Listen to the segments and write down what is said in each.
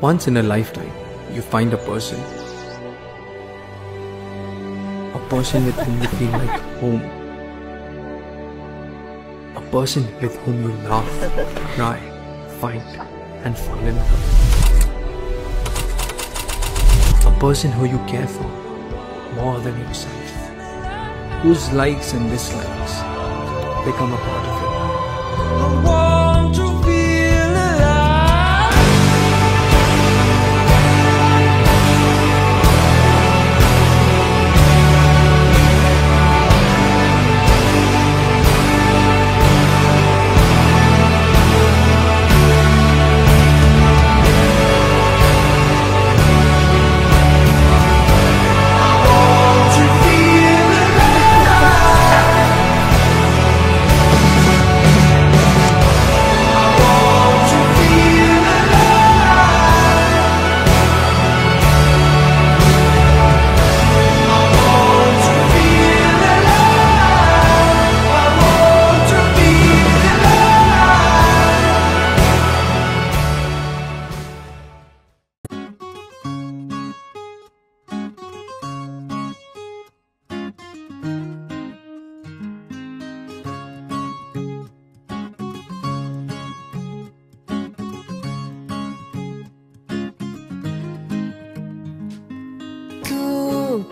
Once in a lifetime, you find a person with whom you feel like home, a person with whom you laugh, cry, fight, and fall in love, a person who you care for more than yourself, whose likes and dislikes become a part of it. I want to feel alive.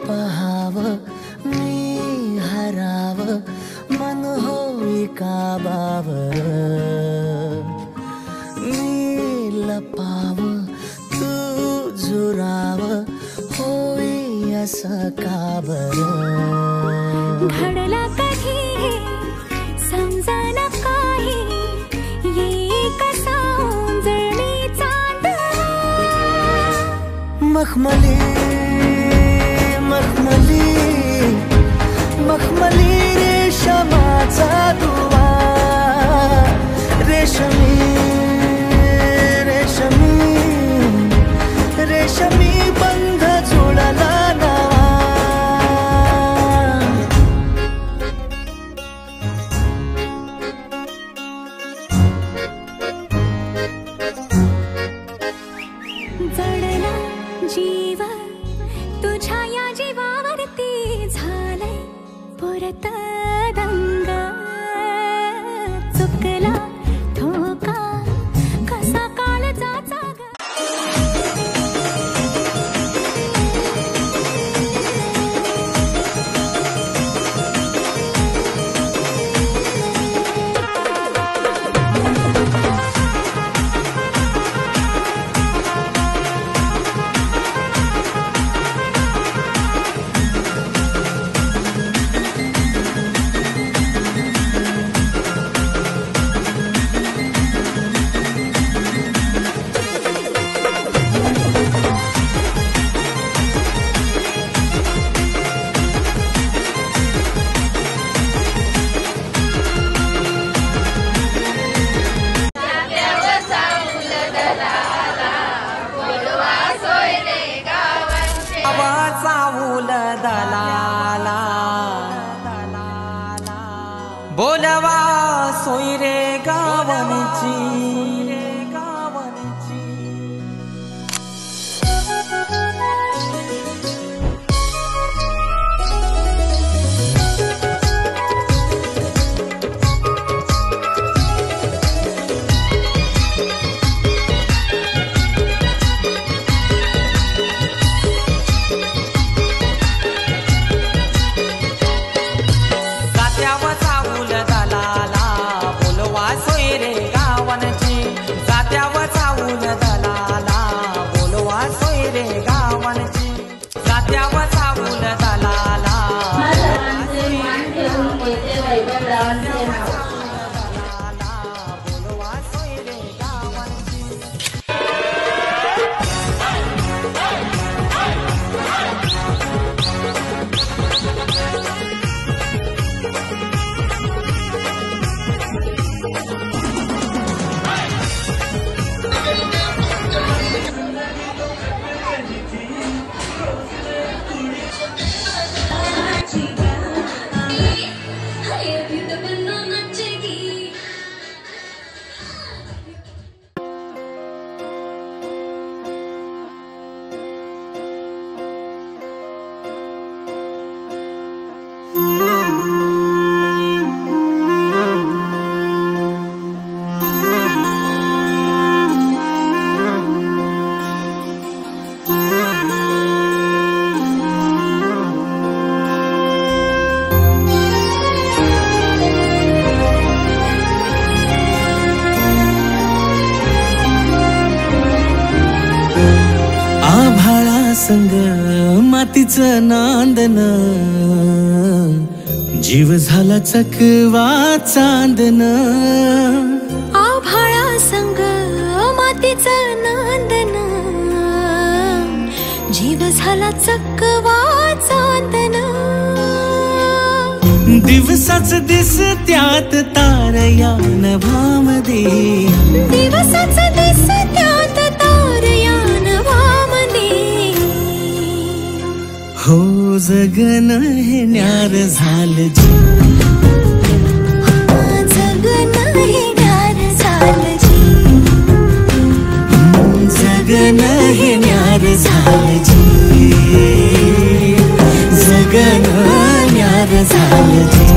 पहाव मी हराव मन होई काबाव मी लपाव तू झुराव होई असं का बरं घडला कधी समजना काही ये कसा उंजळी चांद मखमली मखमली मखमली रेशमाचा दुवा रेशमी रेशमी रेशमी बंध जुळला नावा जडला जीव तुझ्या या जीवावरती झालंय परत दंग चुकला ठोका कसा काळजाचा ग संग मातीचं नांदन, जीव झाला चकवा चांदन. आभाळा संग मातीचं नांदन, जीव झाला चकवा चांदन. दिवसाच दिसत्यात तारया नभामध्ये, दिवसाच दिसत्यात तारया नभामध्ये. हो जगन हे न्यार झालं जी, जगन हे न्यार झालं जी, जगन हे न्यार झालं जी, जगन न्यार झालं जी.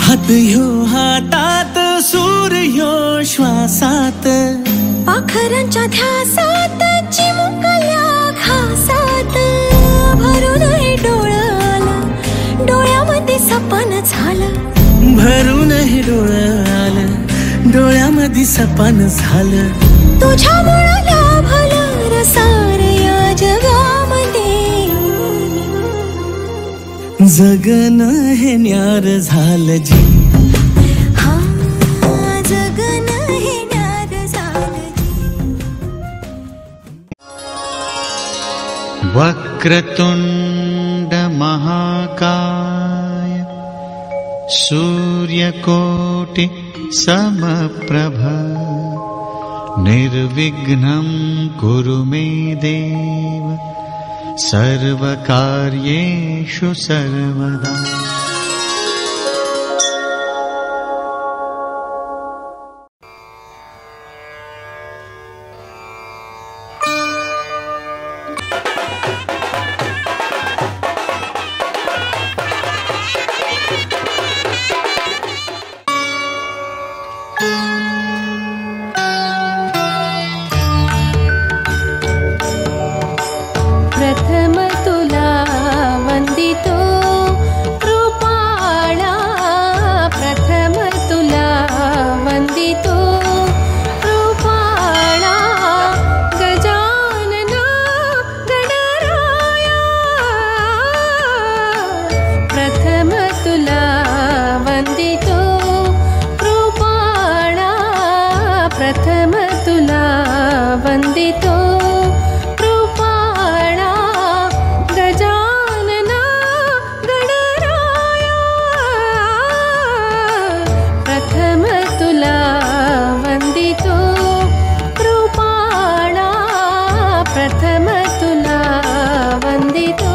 हात ह्यो हातात, सूर ह्यो श्वासात, पाखरांच्या ध्यासात, चिमुकल्या घासात. भरून हे डोळं आलं, डोळ्यामध्ये सपन झालं. भरून हे डोळं आलं, डोळ्यामध्ये सपन झालं. तुझ्यामुळं लाभलं रसार या जगामध्ये. जगन हे न्यार झालं जी, हा जगन हे न्यार झालं जी. वक्रतुंड महाकाय सूर्यकोटि समप्रभ निर्विघ्नं कुरु मे देव सर्वकार्येषु सर्वदा. प्रथम तुला वंदितो कृपाळा, प्रथम तुला वंदितो कृपाळा. गजानना गणराया, प्रथम तुला वंदितो कृपाळा, प्रथम तुला वंदितो कृपाळा. गजानना गणराया, प्रथम तुला वंदितो कृपाळा, प्रथम तुला वंदितो.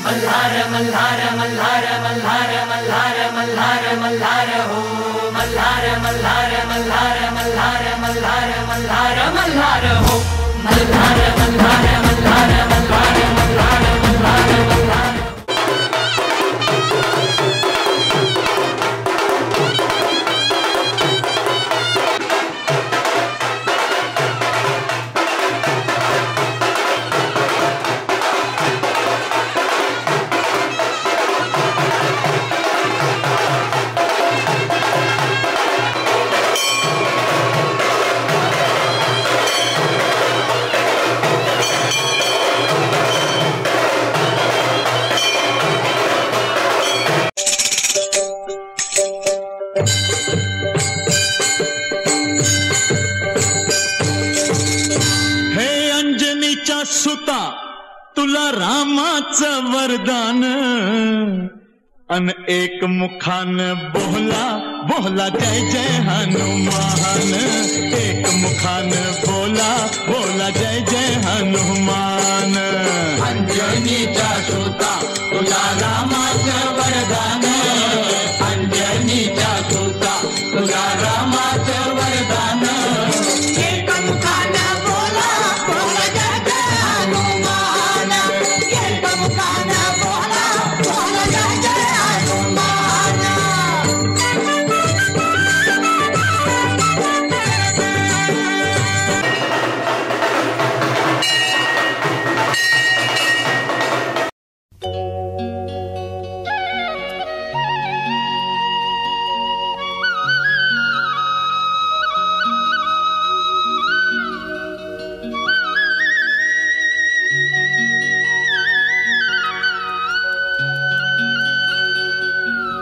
मल्हार मल्हार मल्हार मल्हार मल्हार मल्हार मल्हार हो मल्हार मल्हार मल्हार मल्हार मल्हार मल्हार मल्हार हो मल्हार मल्हार मल्हार मल्हार मल्हार मल्हार मल्हार सुता तुला रामाचं वरदान अन एक मुखान बोला बोला जय जय हनुमान एक मुखान बोला बोला जय जय हनुमान अंजनीचा सुता तुला रामाचं वरदान अंजनीचा सुता तुला रामाचं वरदान एक मुखान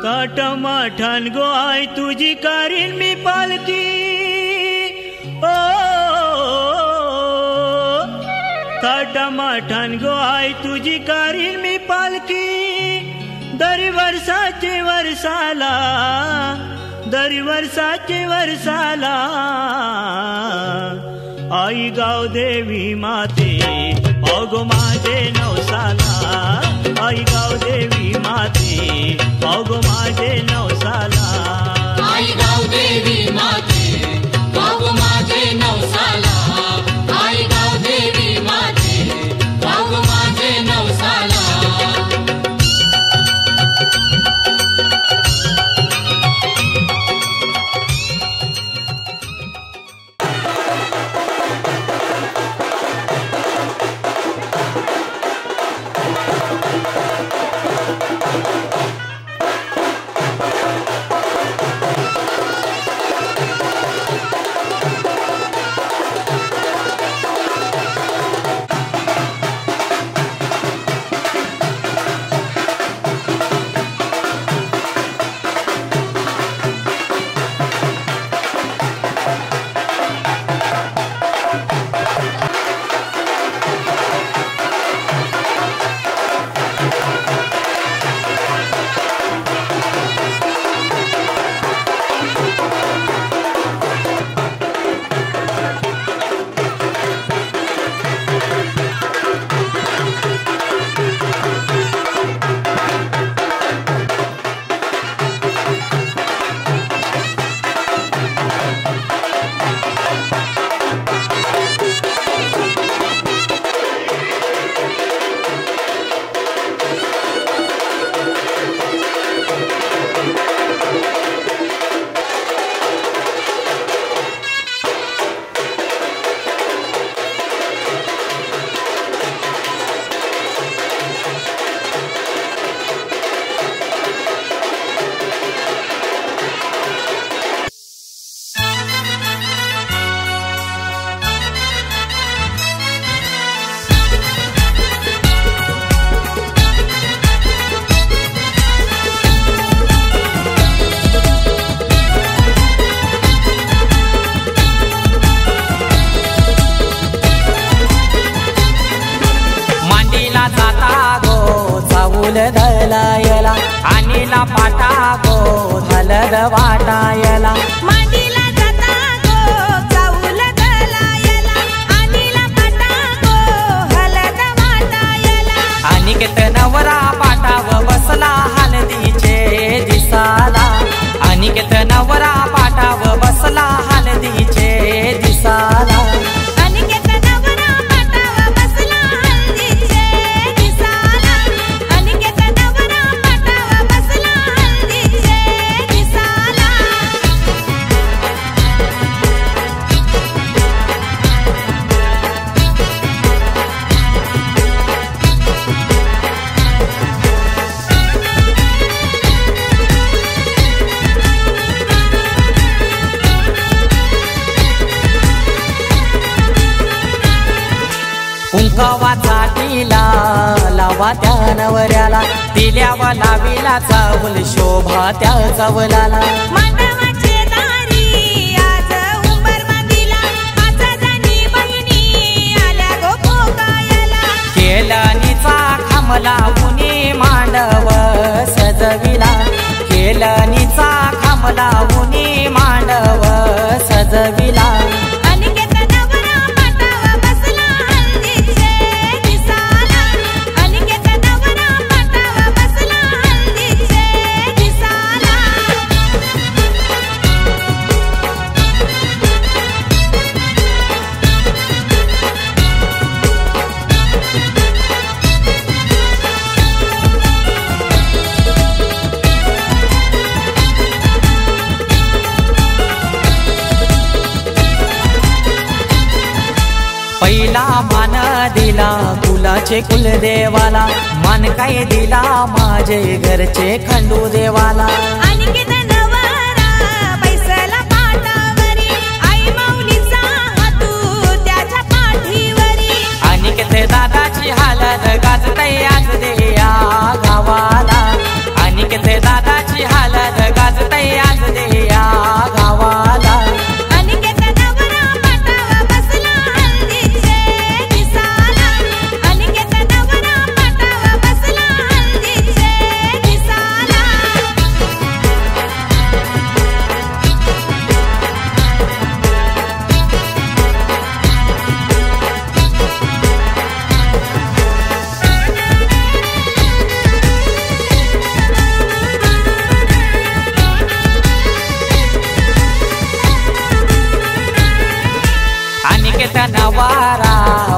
ताटमाठान गो आई तुझी कारीन मी पालकी ओ ताटमाठान गो आई तुझी कारीन मी पालकी दरी वर्षाचे वर्षाला दरी वर्षाचे वर्षाला आई गाव देवी माते अगो माझे नवसाला आई गाव देवी माते अगो माझे नवसाला आई गाव देवी माते अगो माझे नवसाला आई गाव देवी माते अगो माझे नवसाला धलायला आणीला पाटा गो हलद वाटायला मांडीला जाता गो चाऊल धलायला आणीला पाटा गो हलद वाटायला अनिकेत नवरा कवा चाटीला लावा त्या नवऱ्याला दिल्यावा लावीला चावल शोभा त्या चावलाला मानवाचे दारी आज उंबर बांधिला पाच जणी बहिणी आल्या गो पोकायला केलनीचा खांबला उनी मांडव सजविला केलनीचा खांबला उनी मांडव सजविला अनिकेत नवरा पाटावा बसला हल्दीचे दिसाला अनिकेत नवरा पाटावा बसला हल्दीचे दिसाला पहिला मान दिला कुलाचे कुलदेवाला मान काय दिला माझे घरचे खंडू देवाला अनिकेत नवरा बैसला पाटावरी आई माऊलीचा हातू त्याच्या पाठीवरी अनिकेत दादाची हालत गाजतय आज दे या गावाला अनिकेत दादाची हालत गाजतय आज दे या गावाला अनिकेत नवरा पाटावा बसला हल्दीचे दिसाला अनिकेत नवरा पाटावा बसला हल्दीचे दिसाला अनिकेत नवारा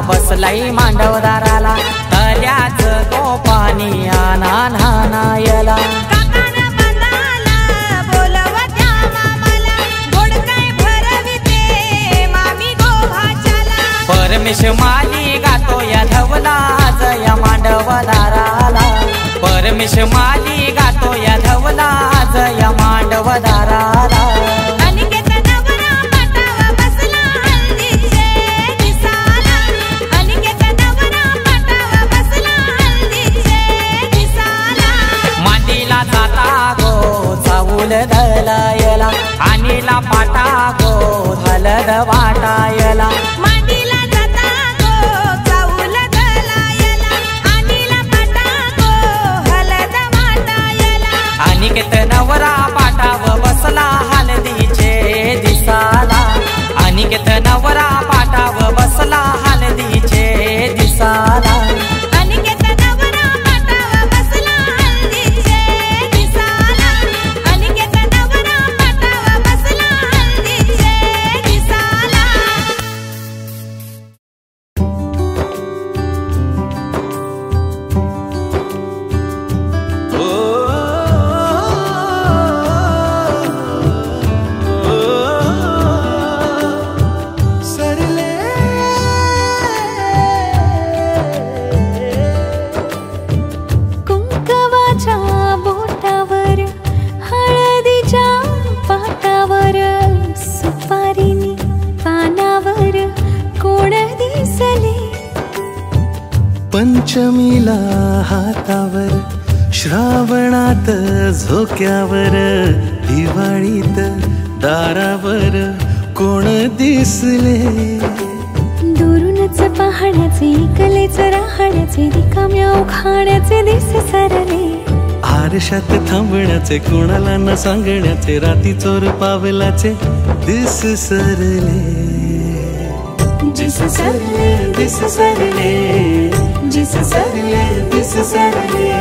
बसलाई मांडवदाराला तल्याच गोपानी आना नानायला काकान बंदाला बोलवा त्या मामाला गोड काय भरविते मामी गोभाच्याला परमेश माली गातो या धवला जया मांडवदाराला परमेश माली गातो या धवला जया मांडवदाराला अनिकेत नवरा पाटावा बसला हल्दीचे दिसाला अनिकेत नवरा पाटावा बसला हल्दीचे दिसाला मांडीला जाता गो चावूल धलायला आणीला पाटा गो धलद वाटायला मांडीला जाता गो चाऊल गलायला आणीला पाटा गो हलद वाटायला अनिकेत नवरा पाटाव बसला हलदीचे दिसाला अनिकेत नवरा पाटाव बसला हलदीचे दिसाला अनिकेत नवरा पाटावा बसला हल्दीचे दिसाला अनिकेत नवरा पाटावा बसला हल्दीचे दिसाला सरले कुंकवाच्या बोटावर हळदीच्या पाटावर सुपारीनी पानावर कोण दिसले पंचमीला हातावर श्रावणात झोक्यावर दिवाळीत दारावर कोण दिसले दुरूनच पाहण्याचे कलेच राहण्याचे रिकाम्या उखाण्याचे दिस सरले आरशात थांबण्याचे कोणाला न सांगण्याचे राती चोर पावलाचे दिस सरले जिस सरले दिस सरले जिस सरले दिस सरले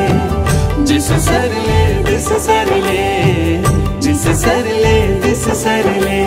जिस सरले दिस सरले जिस सरले दिस सरले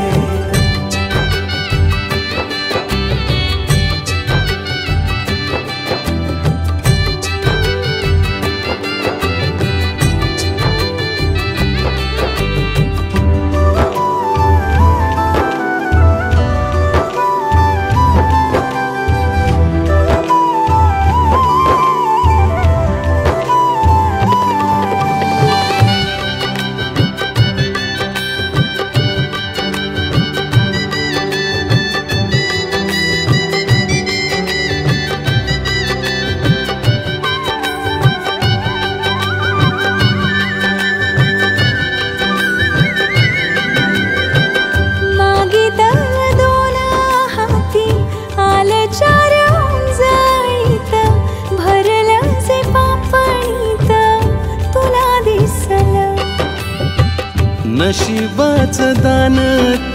नशिबाचं दान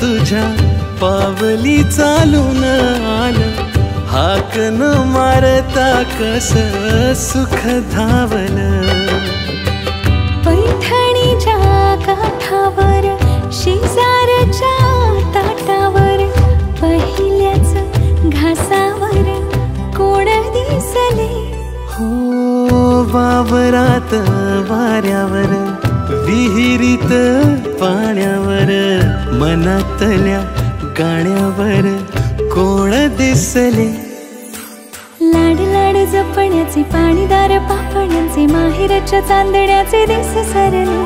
तुझ्या पावली चालून आलं, हाक न मारता कस सुख धावलं. पैठणीच्या काठावर शेजारच्या ताटावर पहिल्याच घासावर कोण दिसले. हो वावरात वाऱ्यावर विहिरीत पाण्यावर मनातल्या गाण्यावर कोण दिसले. लाड लाड जपण्याचे पाणीदार पापण्यांचे माहेरच्या चांदण्याचे दिस सरले.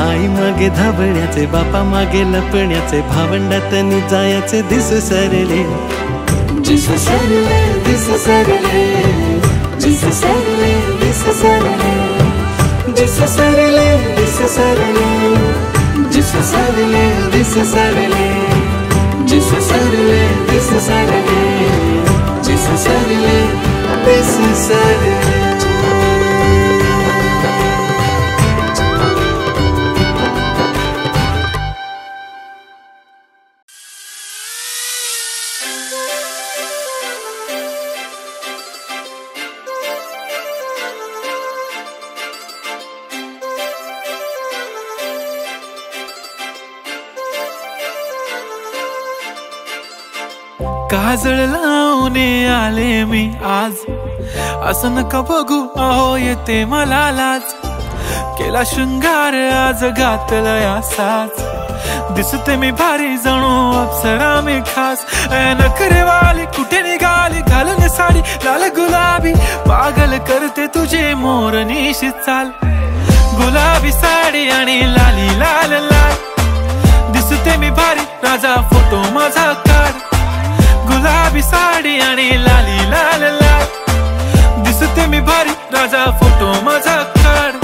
आई मागे धावण्याचे बापा मागे लपण्याचे भावंडात जायचे दिस सरले. दिस सरले दिस सरले दिस सरले दिस सरले दिस सरले दिस सरले दिस सरले दिस सरले दिस सरले दिस सरले दिस सरले दिस सरले. काजळ लावणे आले मी आज, असं नका बघू अहो येते मला लाज. केला शृंगार आज घातलया साज, दिसते मी भारी जणू अप्सरा मी खास. नखरेवाली कुठे निघाली घालून साडी लाल गुलाबी, पागल करते तुझे मोरनीशी चाल. गुलाबी साडी आणि लाली लाल लाल, दिसते मी भारी राजा फोटो माझा काढ. गुलाबी साडी आणि लाली लाल लाल, दिसते मी भारी राजा फोटो माझा काढ.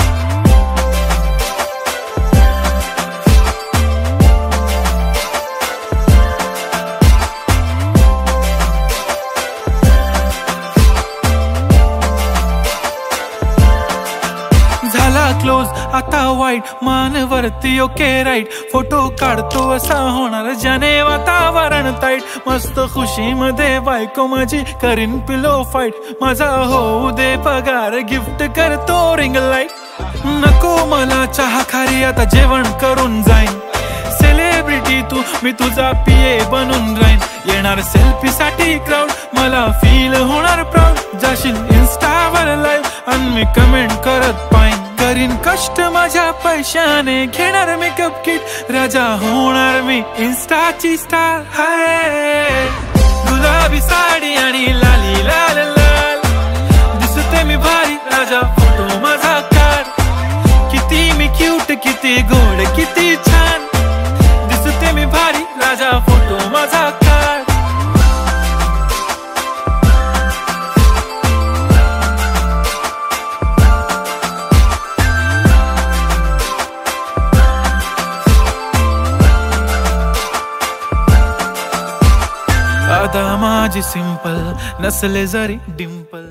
झाला क्लोज आता वाईट मानवरती ओके राईट, फोटो काढतो असा होणार ज्याने वातावरण ताईट. मस्त खुशी मध्ये बायको माझी करीन पिलो फाईट, माझा होऊ दे पगार गिफ्ट करतो रिंग लाईट. नको मला चहा खारी आता जेवण करून जाईन, सेलिब्रिटी तू मी तुझा पिये बनून राहीन. येणार सेल्फी साठी क्राऊड मला फील होणार प्राऊड, जाशील इन्स्टावर लाईव्ह आणि मी कमेंट करत पाईन. करीन कष्ट माझ्या पैशाने घेणार मेकअप किट, राजा होणार मी इन्स्टाची स्टार. हाय गुलाबी साडी आणि लाली लाल लाल, दिसते मी भारी राजा फोटो माझा काढ. किती मी क्यूट किती गोड किती छान, दिसते मी भारी राजा फोटो माझा काढ. अदा माझी सिंपल नसले जरी डिंपल.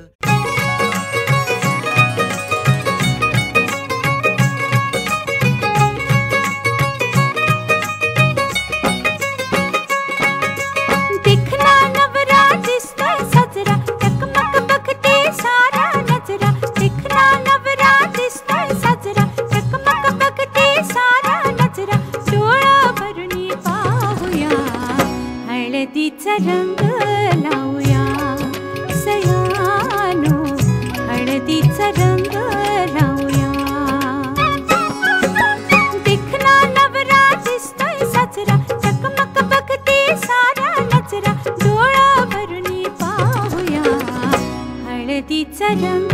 दिखना नवरा दिसतोय सजरा, टकमक बघते सारा नजरा. दिखना नवरा दिसतोय सजरा, टकमक बघते सारा नजरा. डोळा भरणी पाहूया हळदीचा रंग लावूया सयानो, हळदीचा रंग लावूया. दिखना नवरा दिसतोय सजरा, टकमक बघते सारा नजरा. डोळा भरणी पाहूया हळदीचा रंग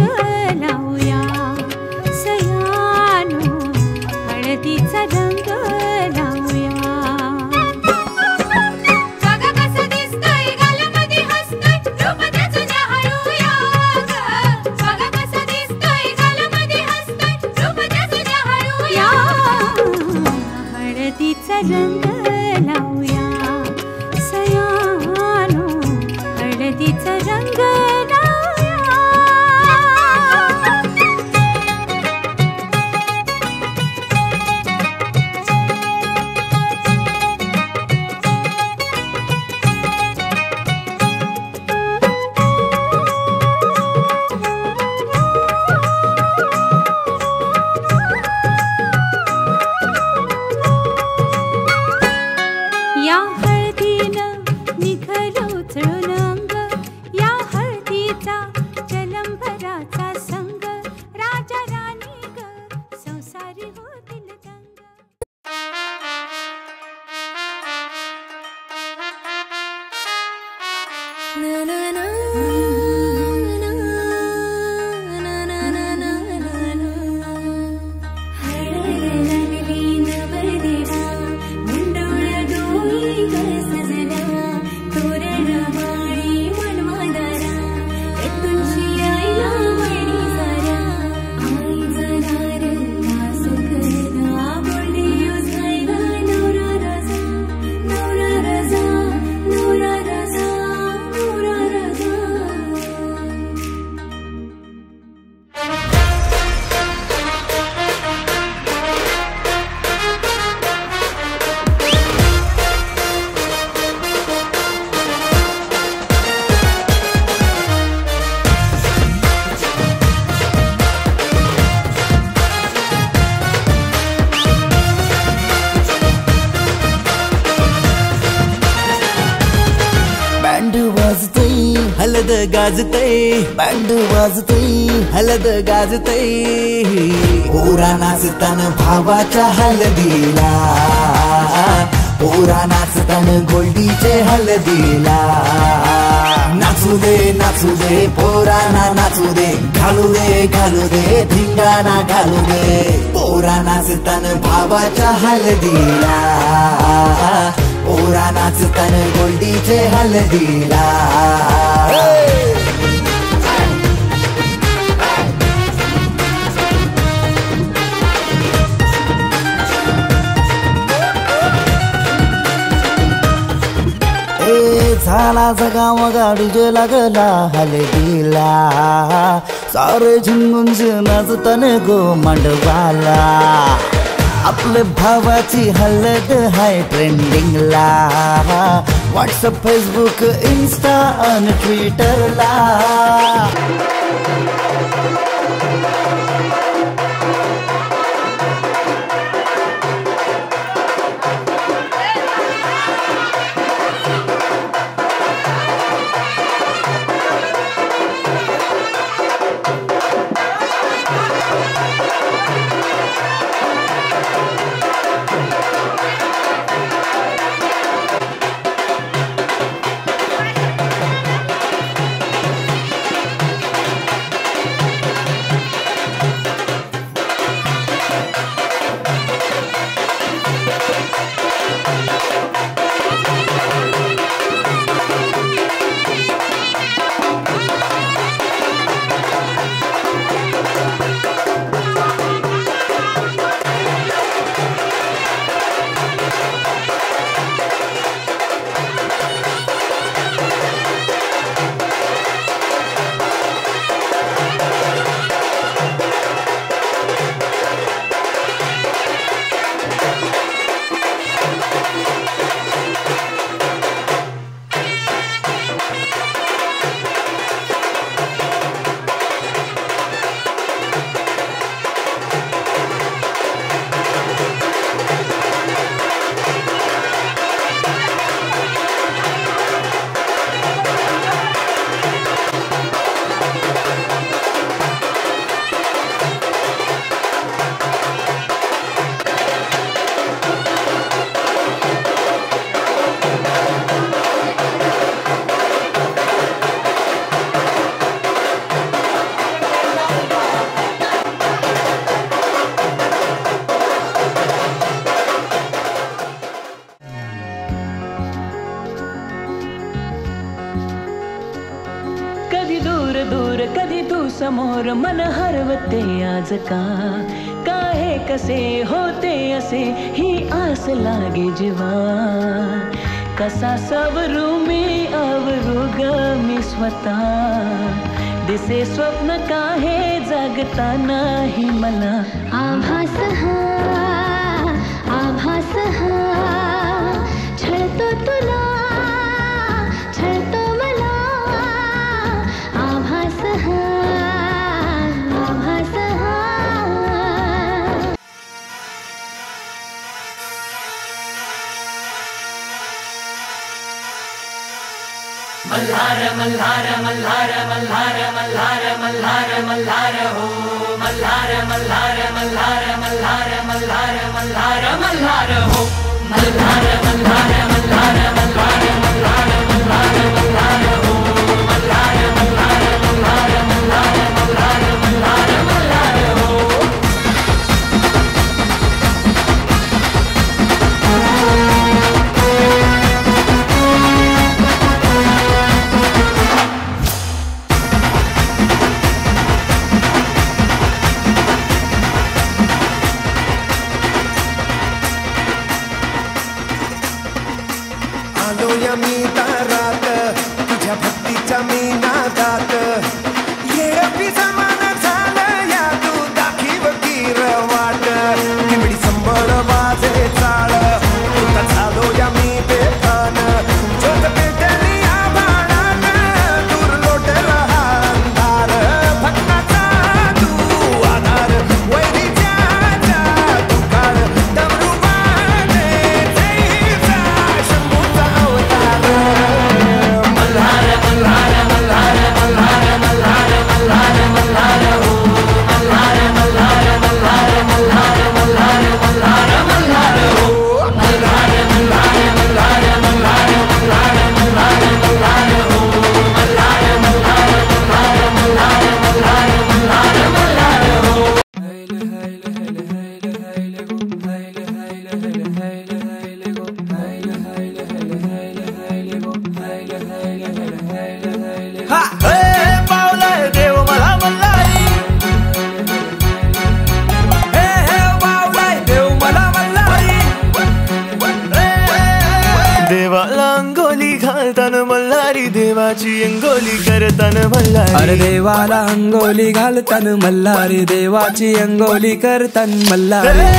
लावूया सयानो, हळदीचा रंग लावूया. हळदीचा रंग लावूया सयानो, हळदीचा रंग लावूया. गाजतय बँड वाजतय हलद गाजतय पोरा नाचतान भावाच्या हलदीला पोरा नाचतान गोल्डीचे हलदीला नाचू दे पोरांना नाचू दे घालू दे धिंगाणा घालू दे पोरा नाचतान भावाच्या हलदीला पोरा नाचतान गोल्डीचे हलदीला झाला जगाव गाडीजे लागला हलदीला सारे झुंगून नाचतान गो मांडवाला आपले भावाची हलद हाय ट्रेंडिंगला व्हॉट्सअप फेसबुक इंस्टा आणि ट्विटरला कधी तू समोर मन हरवते आज का काहे कसे होते असे ही आस लागे जीवा कसा सवरू मी अवरू ग मी स्वतः दिसे स्वप्न काहे जागता नाही मला आभास हा छळतो तुला छळतो मला आभास हा मल्हार मल्हार मल्हार मल्हार मल्हार मल्हार मल्हार हो मल्हार मल्हार मल्हार मल्हार मल्हार मल्हार मल्हार हो मल्हार मल्हार मल्हार मल्हार मल्हार मल्हार मल्हार हो मल्हार मल्हार मल्हार मल्हार मल्हार मल्हार मल्हार हो देवाची अंगोली करतन मल्हारी. अरे देवाला अंगोली घालतन मल्हारी, देवाची अंगोली करतन मल्हारी.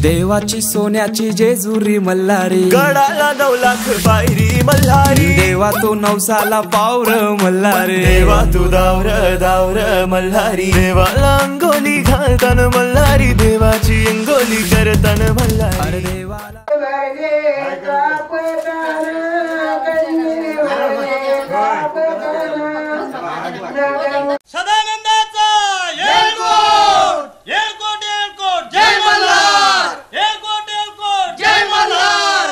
देवाची सोन्याची जेजुरी मल्हारी, गडाला 9 लाख पायरी मल्हारी. देवा तू नवसाला पावर मल्हारी, देवा तू दावर दावर मल्हारी. देवाला अंगोली घालतन मल्हारी, देवाची अंगोली करतन मल्हारी. अरे देवाला सदानंदाचा येळकोट, येळकोट, येळकोट, जय मल्हार. येळकोट, येळकोट, जय मल्हार.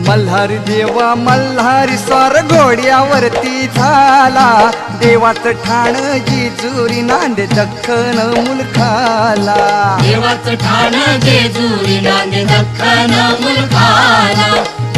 मल्हारी देवा मल्हारी स्वार घोड्यावरती झाला, देवाचं ठाण जेजुरी नांदे दख्खन मुलखाला. देवाचं ठाण जेजुरी नांदे दख्खन मुलखाला.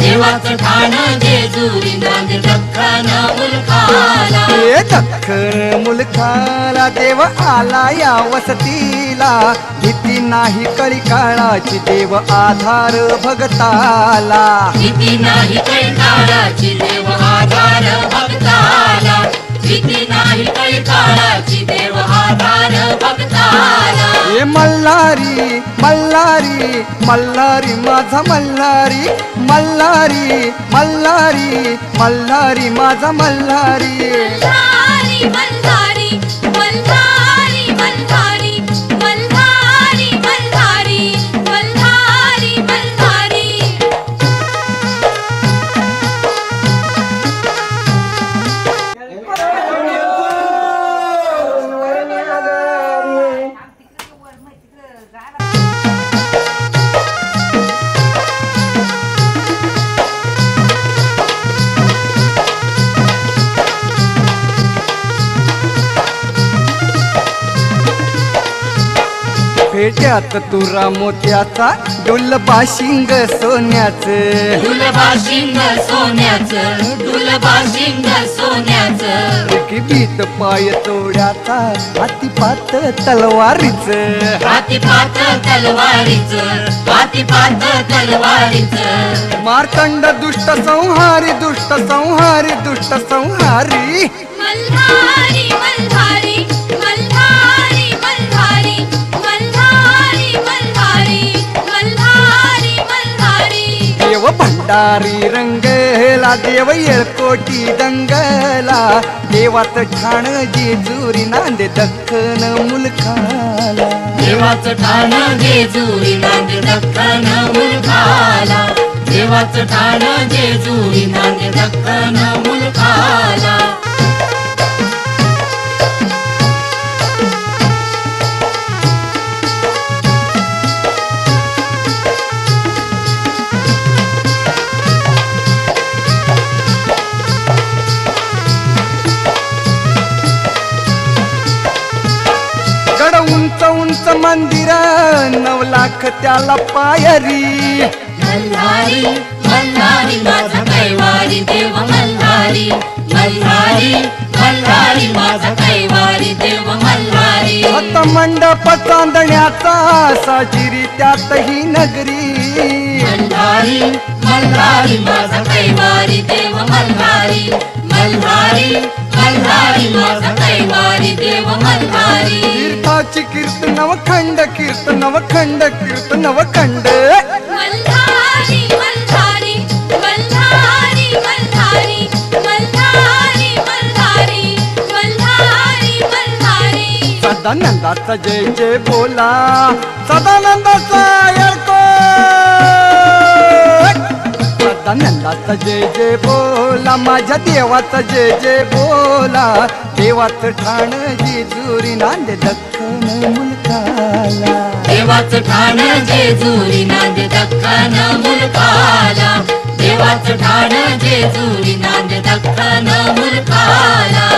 देवाचं ठाण जेजुरी नांदे दख्खन मुलखाला. हे दख्खन मुलखाला देव आला या वसतीला, भीती नाही कळी काळाची देव आधार भगताला. भीती नाही काही काळाची देव आधार भक्ताला. भीती नाही काही काळाची देव आधार भक्ताला. हे मल्हारी मल्हारी मल्हारी माझा मल्हारी, मल्हारी मल्हारी मल्हारी माझा मल्हारी. मल्हारी मल्हारी मल्हारी मल्हारी मल्हारी मल्हारी मल्हारी मल्हारी. पेट्यात तुरा मोत्याचा डुलबाशिंग सोन्याचं. डुलबाशिंग सोन्याचं. डुलबाशिंग सोन्याचं. बीत पाय तोड्याचा हातीपात तलवारीचं. हातीपात तलवारीचं. हातीपात तलवारीचं. मार्तंड दुष्ट संहारी दुष्ट संहारी दुष्ट संहारी. मल्हारी मल्हारी मल्हारी मल्हारी मल्हारी मल्हारी मल्हारी मल्हारी. देव भंडारी रंगला देव येळकोटी दंगला, देवाचं ठाण जेजुरी नांदे दख्खन मुलखाला. देवाचं ठाण जेजुरी नांदे दख्खन मुलखाला. देवाचं ठाण जेजुरी नांदे दख्खन मुलखाला. गड उंच उंच मंदिर 9 लाख त्याला पायरी. मल्हारी मल्हारी माझा कैवारी देव मल्हारी. मल्हारी मल्हारी माझा कैवारी देव मल्हारी. हत मंडप चांदण्याचा साजिरी त्यातही नगरी. मल्हारी मल्हारी माझा कैवारी देव मल्हारी. मल्हारी मल्हारी माझा कैवारी देव मल्हारी. तीर्थाची कीर्तनव खंड कीर्तनव खंड कीर्तनव खंड. मल्हारी मल्हारी मल्हारी मल्हारी मल्हारी मल्हारी मल्हारी मल्हारी. सदानंदाचा जय जय बोला, सदानंदाचा येळकोट. सदानंदाचा जय जय बोला, माझ्या देवाचा जय जय बोला. देवाचं ठाण जेजुरी नांदे दख्खन मुलखाला. देवाचं ठाण जेजुरी नांदे दख्खन मुलखाला. देवाचं ठाण जेजुरी नांद दख्खन मुलखाला.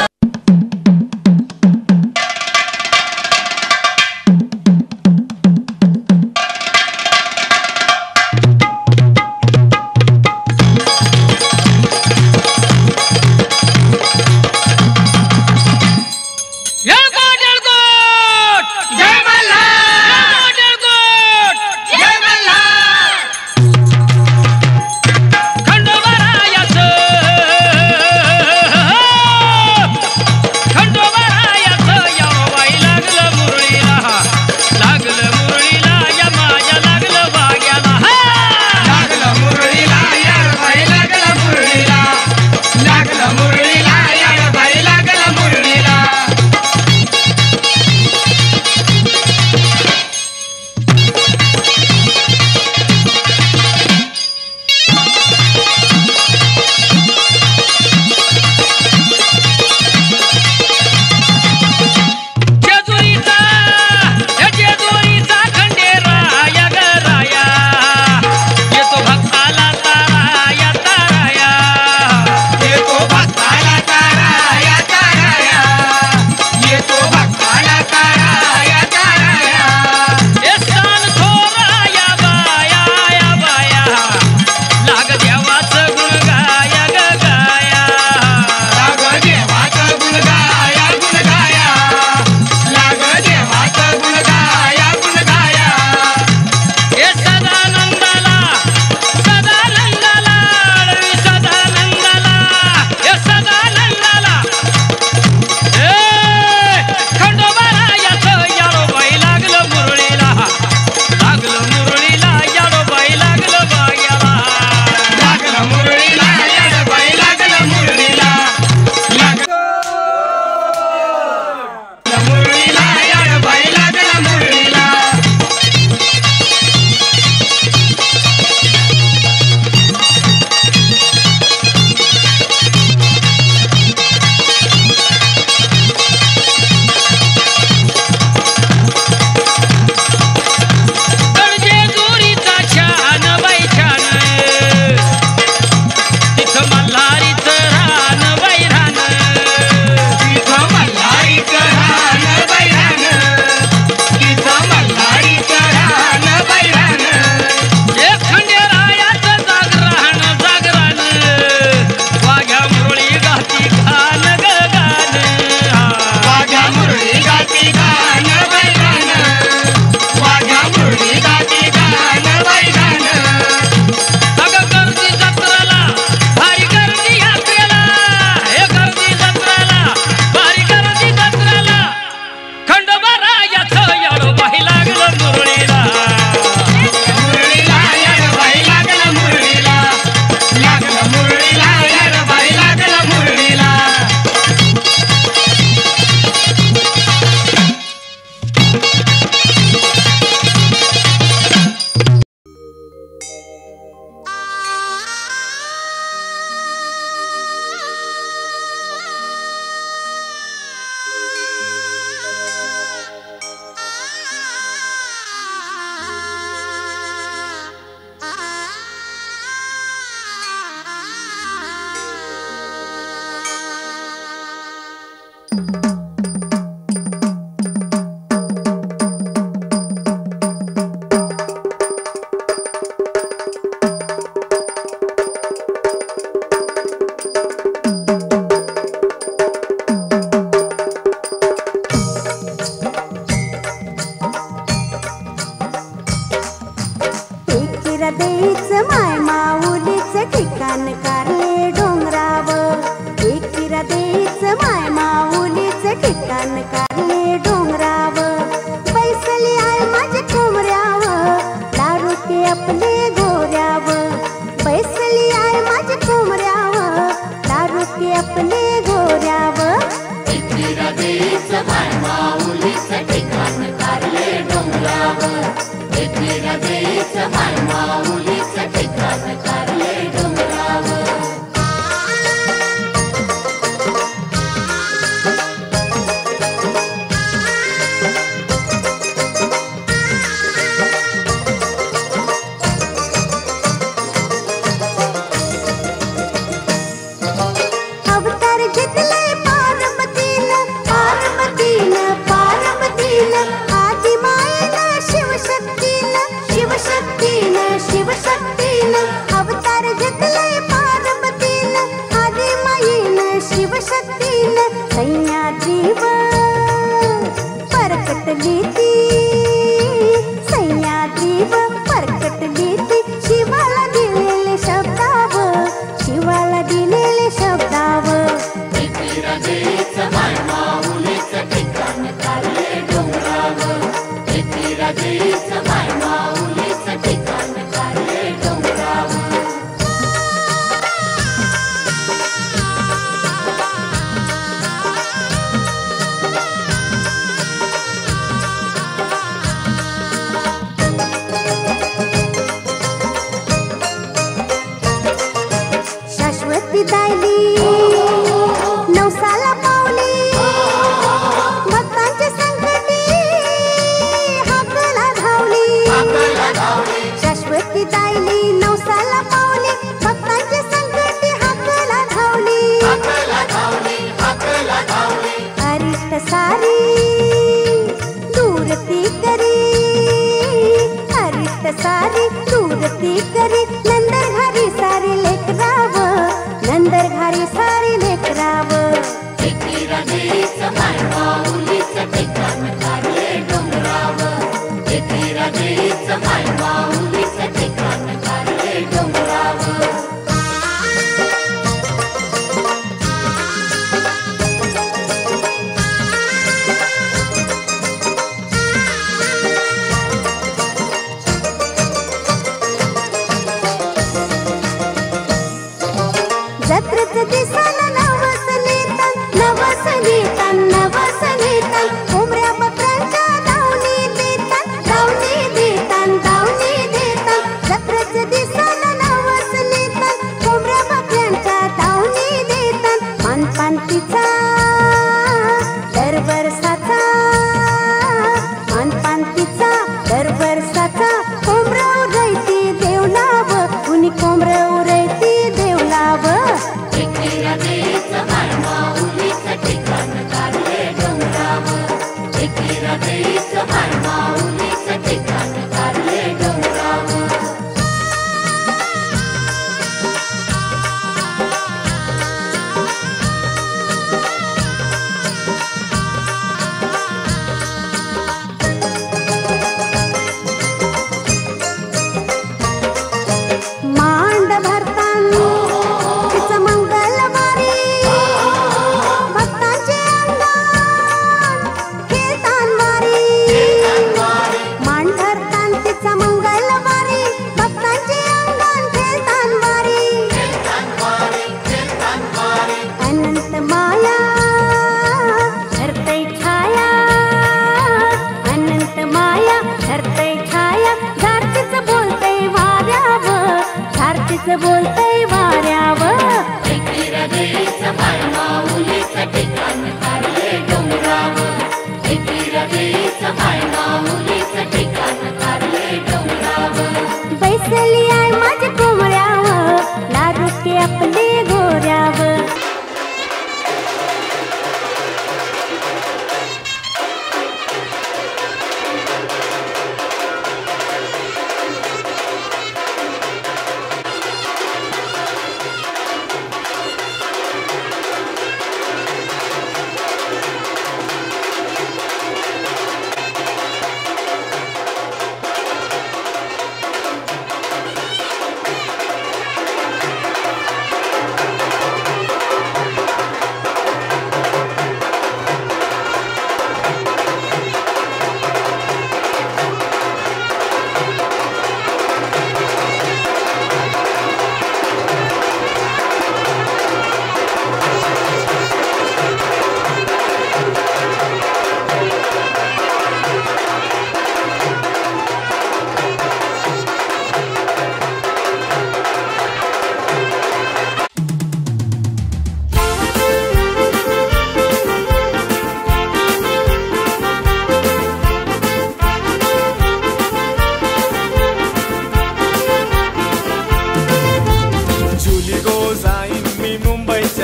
माय माऊलीचं ठिकाण राधेचं माय माऊलीचं ठिकाण कारले डोंगरावर. जत्रेचं दिसायला नवस नेतान नवस नेतान नवस नेतान कोंबड्या बकऱ्यांच्या दावणी देतान दावणी देतान दावणी देतान. जत्रेचं दिसायला नवस नेतान कोंबड्या बकऱ्यांच्या दावणी देतान. मानपानतीचा दरवर्षाचा मानपानतीचा दरवर्षाचा कोंबड्या उरैती देवलाव कुणी कोंबड्या उरैती देवलाव. राधेचं माय माऊलीचं ठिकाण कारले डोंगरावर. राधेचं माय माऊलीचं ठिकाण कारले डोंगरावर. मांड भरतान तिचं मंगलवारी भक्तांचे अंगण खेळतान वारी. मांड भरतान तिचं मंगलवारी भक्तांचे अंगण खेळतान वारी. अनंत माया धरतै छाया अनंत माया धरतै छाया. झारतीच बोलतय वाऱ्यावर झारतीच बोलतय वाऱ्यावर. राधेचं माय माऊलीचं ठिकाण कारले डोंगरावर. राधेचं माय माऊलीचं ठिकाण कारले डोंगरावर. बैसली आहे माझ्या कोंबड्यावर लारुके आपले गोऱ्यावर.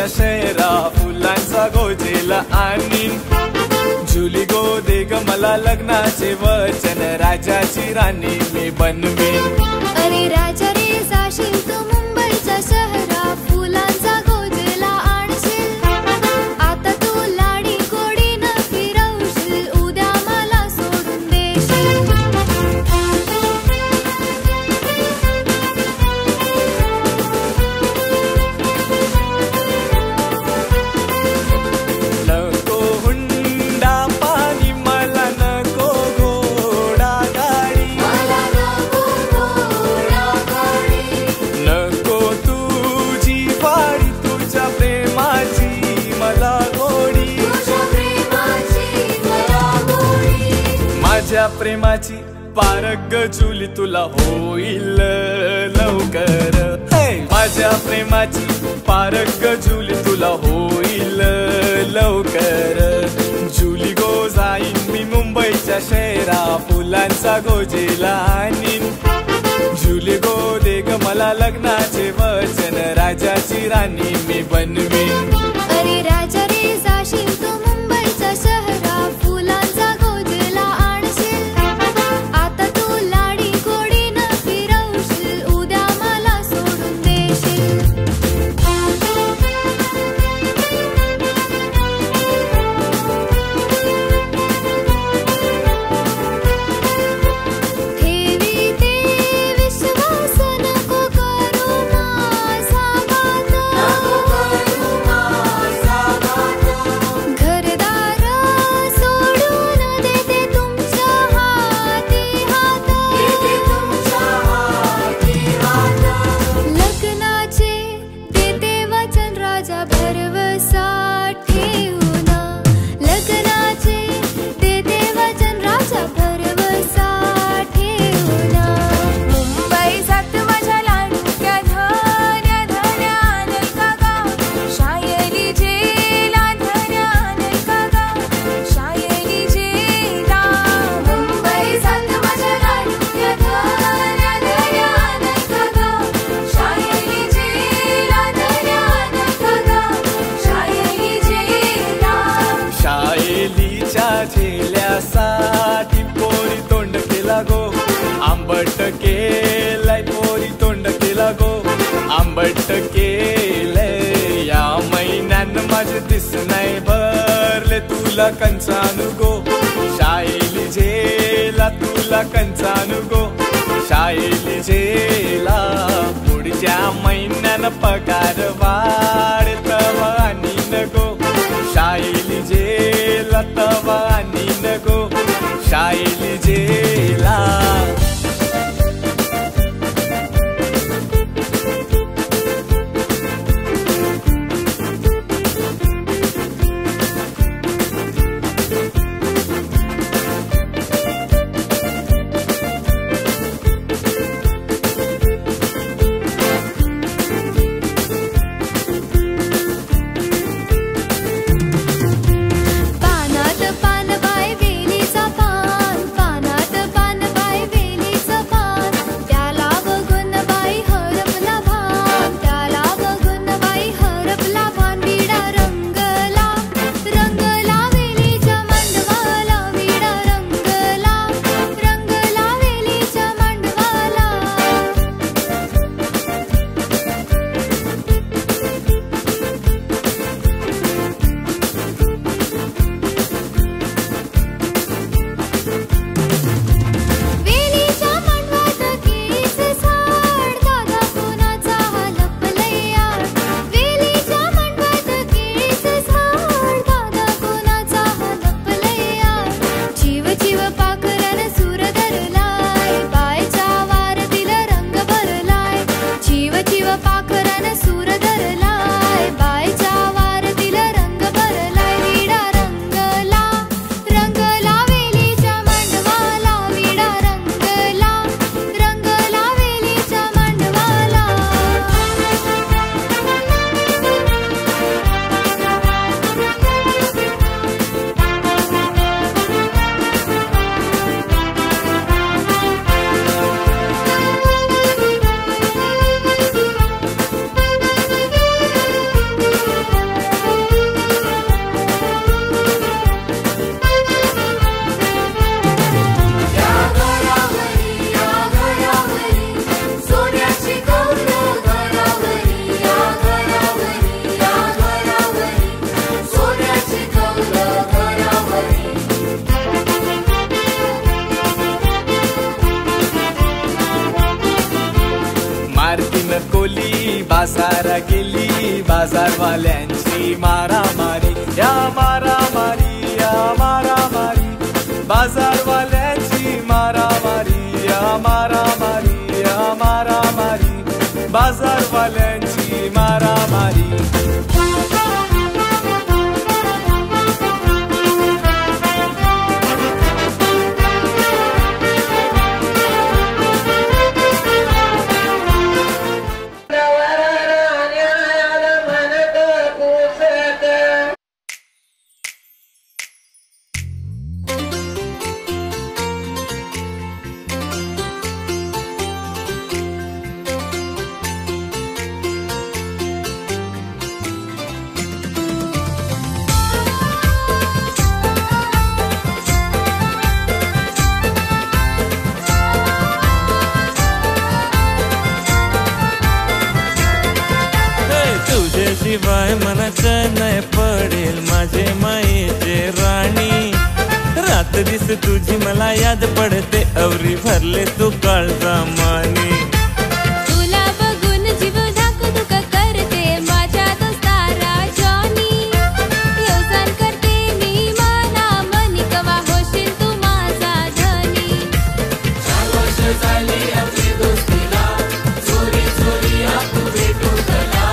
शहरा फुलांचा गोजेला आणीन. जुली गो दे ग मला लग्नाचे वचन राजाची राणी मी बनवीन. अरे राजा रे जाशील तू मुंबईच्या शहरा फुलांचा गोजेला आणशील. आता तू लाडी गोडी न फिरवशील उद्या मला सोडून देशील. माझ्या प्रेमाची पारग जुली तुला होईल लवकर. माझ्या प्रेमाची पारग जुली तुला होईल लवकर. जुली गो जाईन मी मुंबईच्या शहरा फुलांचा गोजेला आणीन. जुली गो दे ग मला लग्नाचे वचन राजाची राणी मी बनवीन. अरे राजा रे जाशील तू मुंबईच्या शहरा फुलांचा गोजेला आणशील. आता तू लाडी गोडी न फिरवशील उद्या मला सोडून देशील. ठेवी आंबट केलंय पोरी तोंड केला गो आंबट केलंय या महिन्यान माझे दिस नाही भरले तुला कंचानु गो शाईली झेला तुला कंचानु गो शाईली झेला पुढच्या महिन्यान पगार वाढतवा आणि नको शाईली झेला तवा आणि नको शाईली झेला बाजारा गेली बाजारवाल्यांची मारामारी या मारामारी या मारामारी बाजारवाल्यांची मारामारी या मारामारी या मारामारी बाजारवाल्यांची मारामारी शिवाय मनाच नाही पडेल माझे मायेचे राणी रात दिस तुझी मला याद पडते अवरी भरले तू काळजा मानी तुला बघून जीव धाकधुक करते माझ्या दोस्तारा जॉनी व्यवसाय करते मी मना मनी कवा होशील तू माझा धनी 4 वर्ष झाली आपली दोस्तीला चोरी चोरी आपण भेटू कला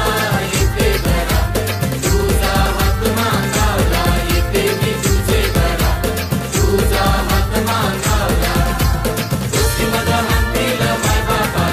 तुझा हात मागावला दोस्ती माझा हातीला माय बाबा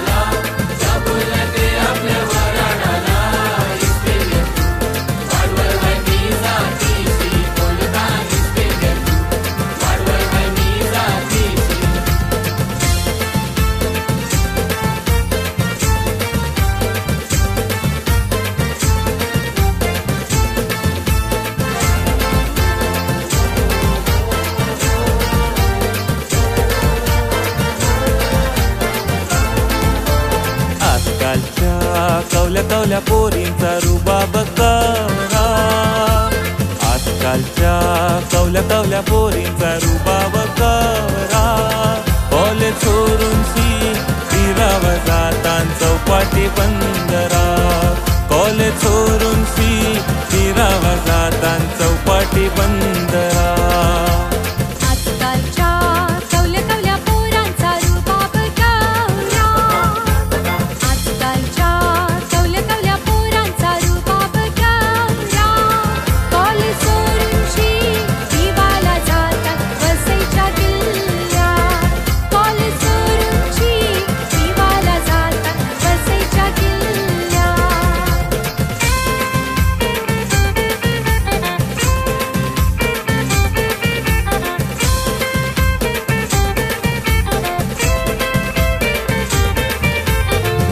कवल्या कवल्या पोरींचा रुबाब करा. आजकालच्या कवल्या कवल्या पोरींचा रुबाब करा. कॉलेज सोडून फिरावं जातान चौपाटी बंदरा. कॉलेज सोडून फिरावं जातान चौपाटी बंदरा. आजकालच्या कवल्या कवल्या पोरांचा रुबाब गौरा. आजकालच्या कवल्या कवल्या पोरांचा रुबाब गौरा. कॉलेज सोडून शिवाला जातात वसईच्या किल्ल्यात. कॉलेज सोडून शिवाला जातात वसईच्या किल्ल्यात.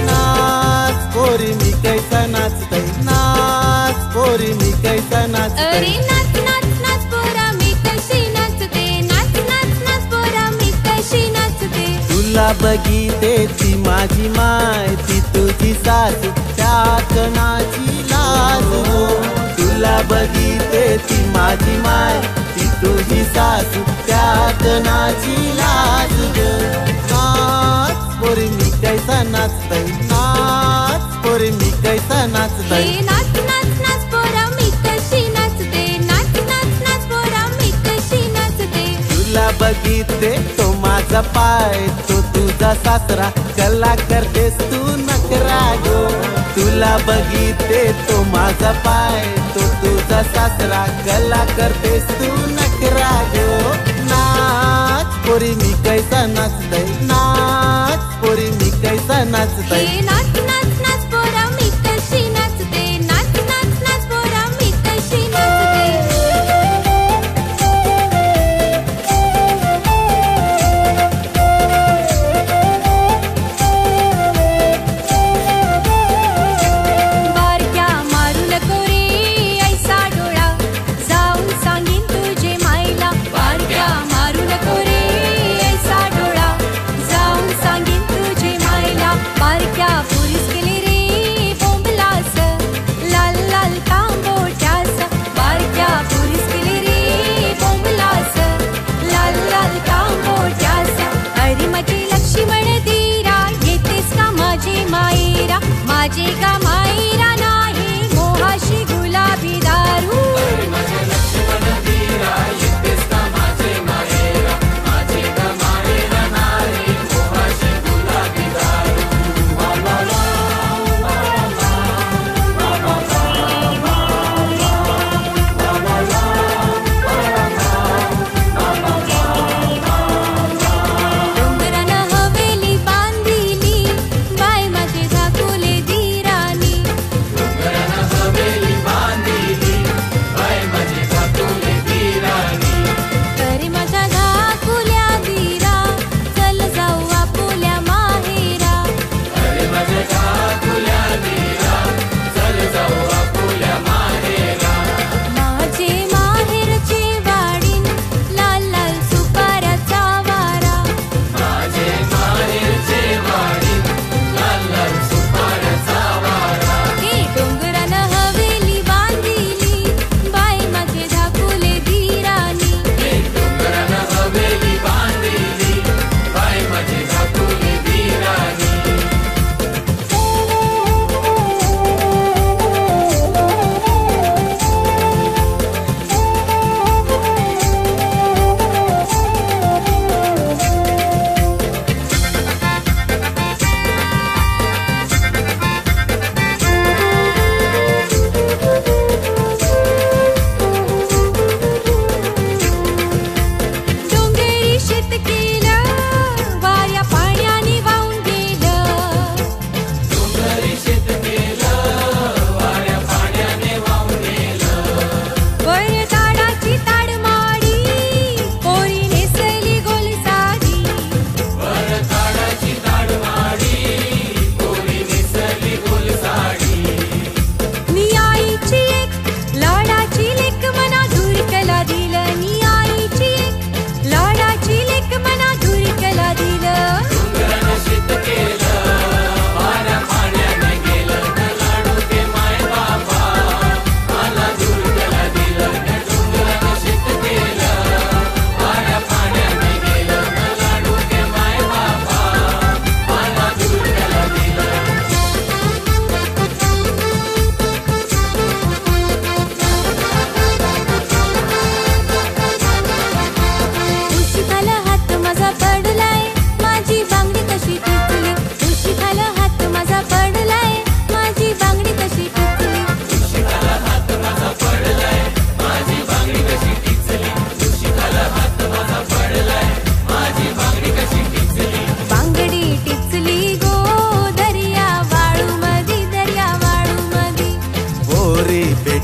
नाच पोरी मी कैसा नाचतय. नाच पोरी मी कैसा नाचतय. अरे नाच नाच नाच पोरा मी कशी नाचते. नाच नाच नाच पोरा मी कशी नाचते. तुला बघिते ती माझी माय ती तुझी सासू त्यात नाची लाज गो. तुला बघिते ती माझी माय ती तुझी सासू त्यात नाची लाज ग. नाच पोरी मी कैसा नाचतय. नाच पोरी मी कैसा नाचतय. हे नाच नाच नाच पोरा मी कशी नाचते. नाच नाच नाच पोरा मी कशी नाचते. तुला बघिते तो माझा पाय तो तुझा सासरा कला करतेस तू नकरा गो. तुला बघिते तो माझा पाय तो तुझा सासरा कला करतेस तू नकरा गो. नाच पोरी मी कैसा नाचतय. नाच पोरी मी कैसा नाचतय. हे नाच नाच नाच पोरा मी कशी नाचते. नाच नाच नाच पोरा मी कशी नाचते. बारक्या मारू नको रे ऐसा डोळा. जाऊन सांगीन तुझे मायला. बारक्या मारू नको रे ऐसा डोळा. जाऊन सांगीन तुझे मायला. बारक्या पोरीस केले रे बोंबलास. लाल लाल तांबोट्यास. बारक्या पोरीस केले रे बोंबलास. लाल लाल तांबोट्यास. अरे माझे लक्ष्मण धीरा येतेस का माझे मायरा. माझे का मायरा नाही मोहाशी गुलाबी दारू. डोंगरानं हवेली बांधिली बाय माझे धाकुले धीरानी.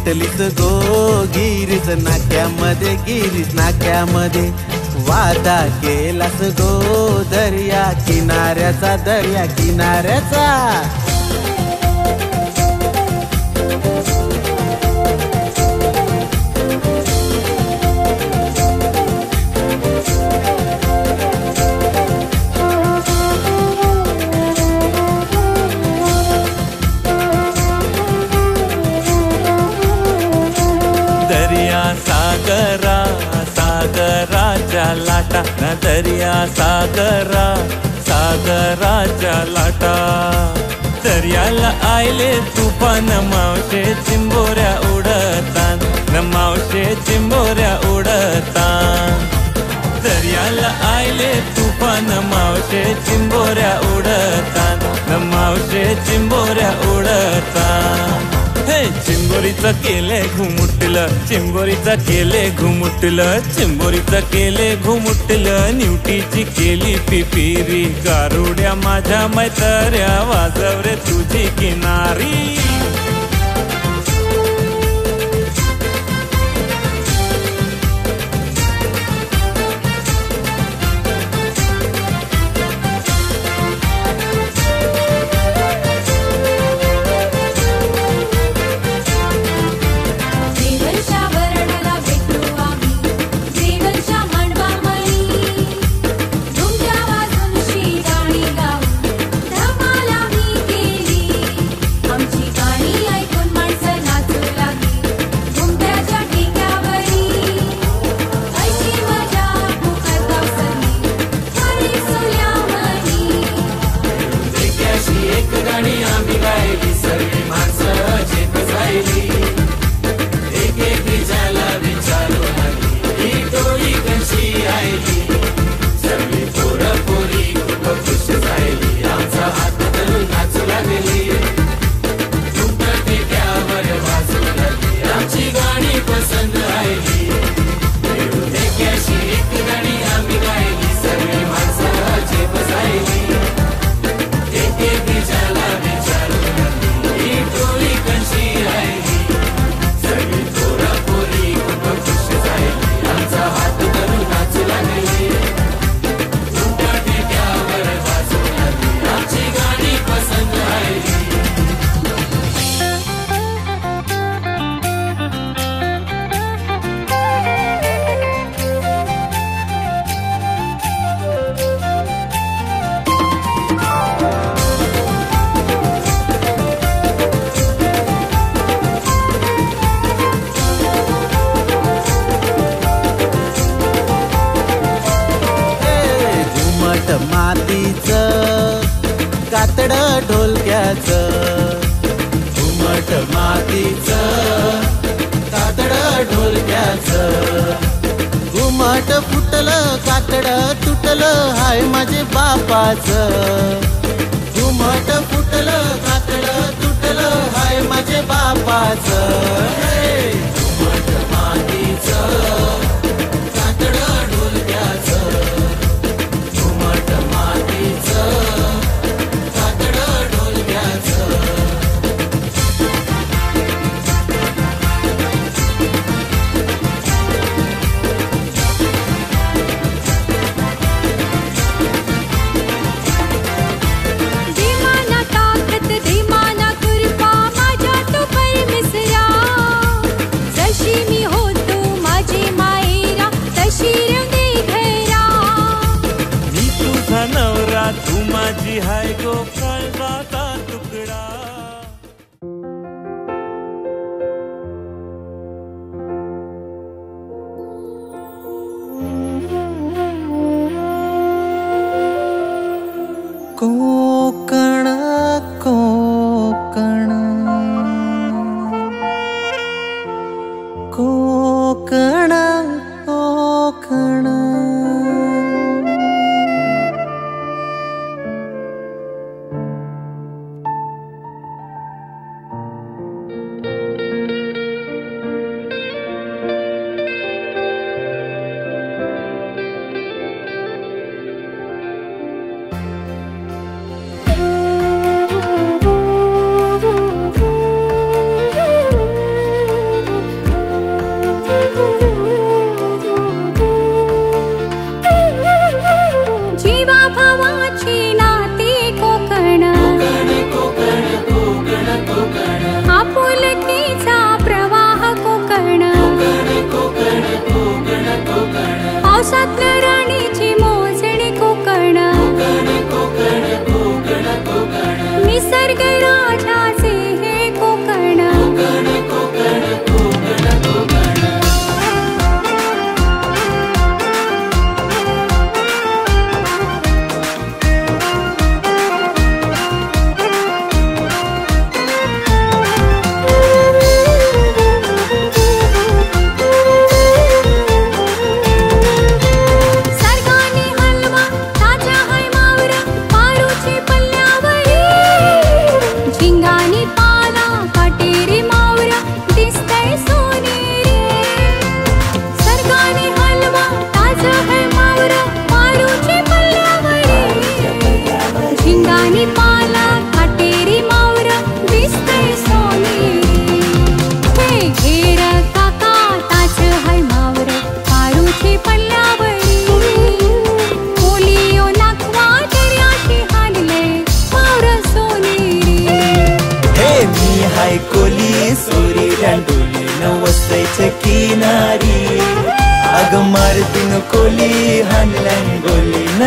उठलीस गो गिरीज नाक्यामध्ये, गिरीज नाक्यामध्ये वादा केलास गो दर्या किनाऱ्याचा, दर्या किनाऱ्याचा. सागरा सागराच्या लाटा ना, दर्या सागरा सागराच्या लाटा. दर्याला आयले तुफान मावशे चिंबोऱ्या उडतान न, मावशे चिंबोऱ्या उडतान. दर्याला आयले तुफान मावशे चिंबोऱ्या उडतान न, मावशे चिंबोऱ्या उडतान. हे चिंबोरीचं केले घुमुटलं, चिंबोरीचं केले घुमुटलं, चिंबोरीचं केले घुमुटलं. निवटीची केली पिपिरी, गारुड्या माझ्या मैतऱ्या वाजव रे तुझी किनारी. घुमट मातीचं कातडं ढोलक्याचं. घुमट फुटलं कातडं तुटलं हाय माझे बापाचं. घुमट फुटलं कातडं तुटलं हाय माझे बापाचं. घुमट मातीचं कातडं ढोलक्याचं. घुमट मातीचं कातडं ढोलक्याचं. तू माझी हाय गो काळजाचा तुकडा. कोकण कोकण कोकण कोकण.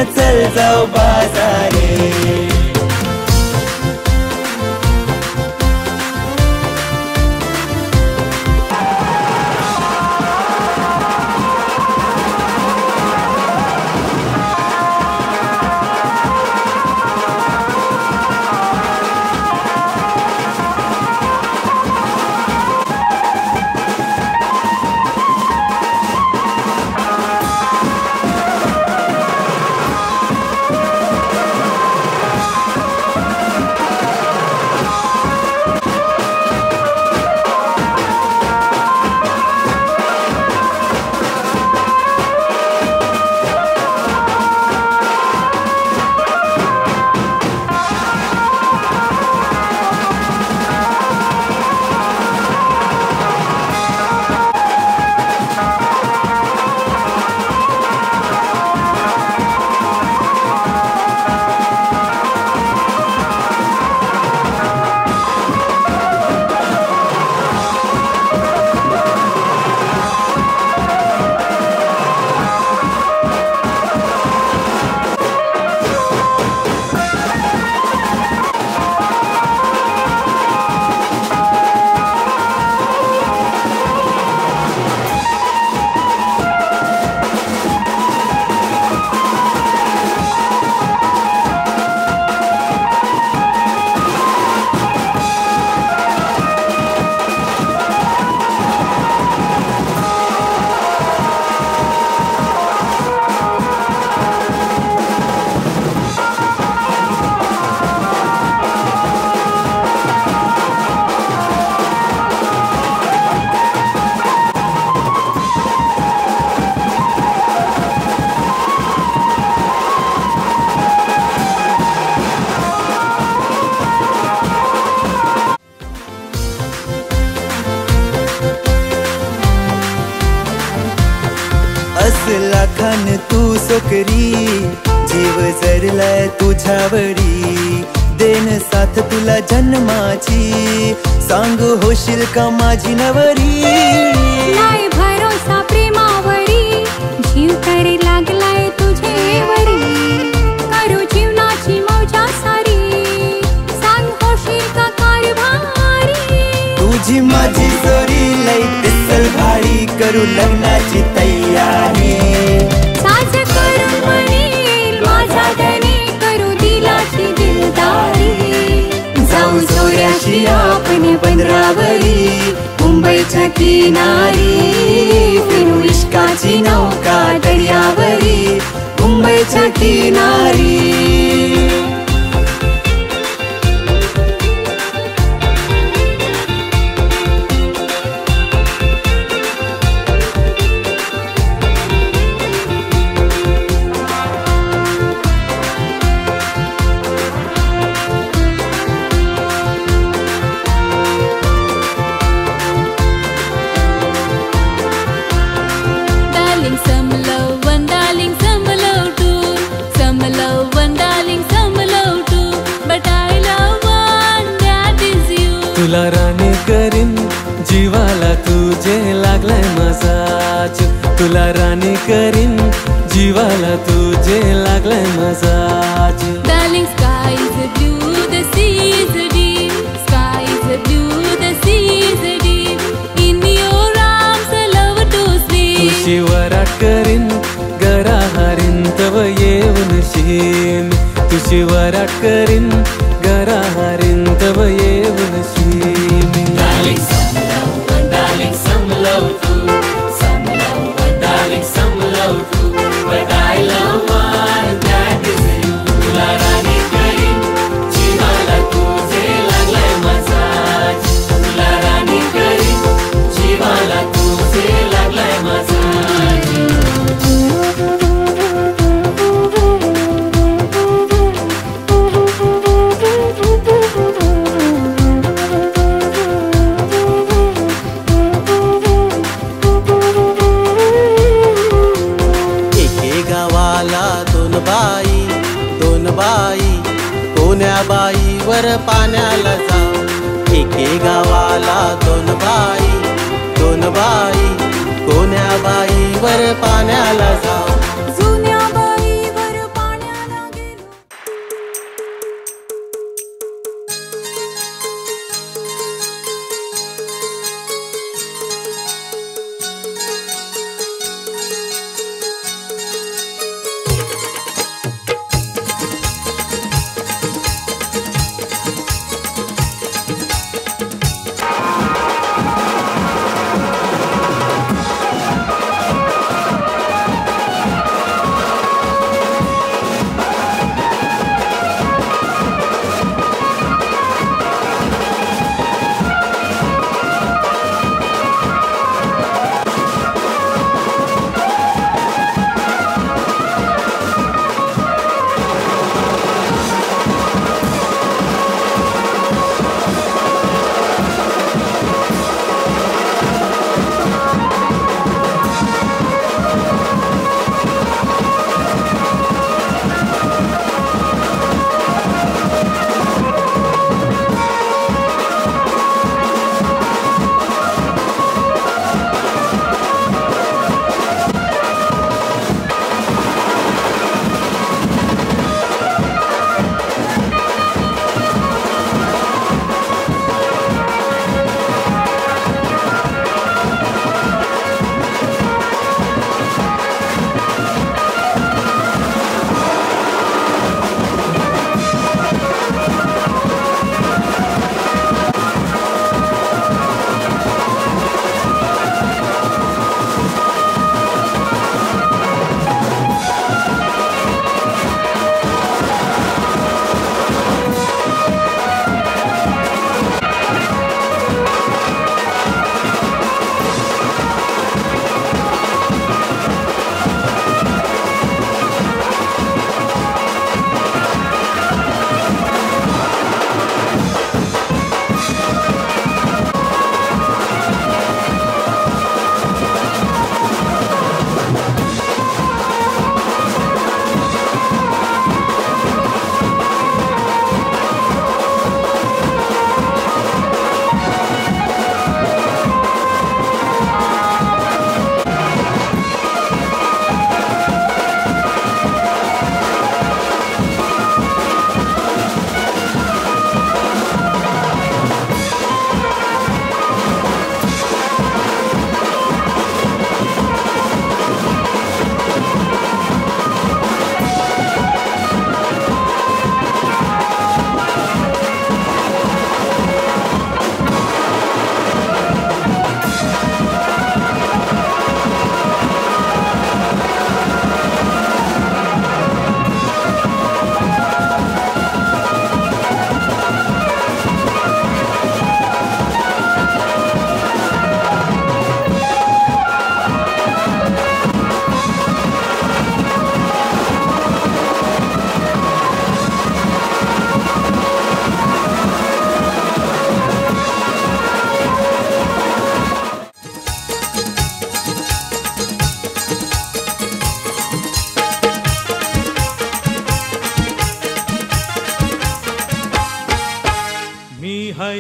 न चल जाऊ बाजारे. असला खान तू सोकरी जीव जरलाय तुझ्यावरी देन साथ तुला जन्माची सांग होशील का माझी नवरी. नाही भरोसा प्रेमावरी जीव करे लागलाय तुझेवरी करू जीवनाची मौजा सारी सांग होशील का कारभारी. तुझी माझी जोरी लई दिसल भारी करू लग्नाची तयारी. साज करून म्हणील माझा धनी करू दिलाची दिलदारी. जाऊ सोऱ्याशी आपण बंदरावरी मुंबईच्या किनारी फिरू इश्काची नौका दर्यावरी मुंबईच्या किनारी. तुला राणी करीन जीवाला तुझे लागलाय मसाज. तुला राणी करीन जीवाला तुझे लागलाय massage. Darling, sky is blue, the sea is deep. Sky is blue, the sea is deep. In your arms, I love to sleep. तुझी वराट करीन गरा हरीन तव येऊन शीन. तुझी वराट करीन गरा हरीन तव येऊन शीन. Darling, some love, darling, some love too. Some love, darling, some love too. But I love one, that is you. तुला राणी करीन जीवाला तुझे लागलाय मसाज. तुला राणी करीन जीवाला तुझे लागलाय मसाज. बाईवर पाण्याला जाऊ. एके गावाला दोन बाई कोण्या बाईवर पाण्याला जाऊ. जुन्या बाईवर पाण्याला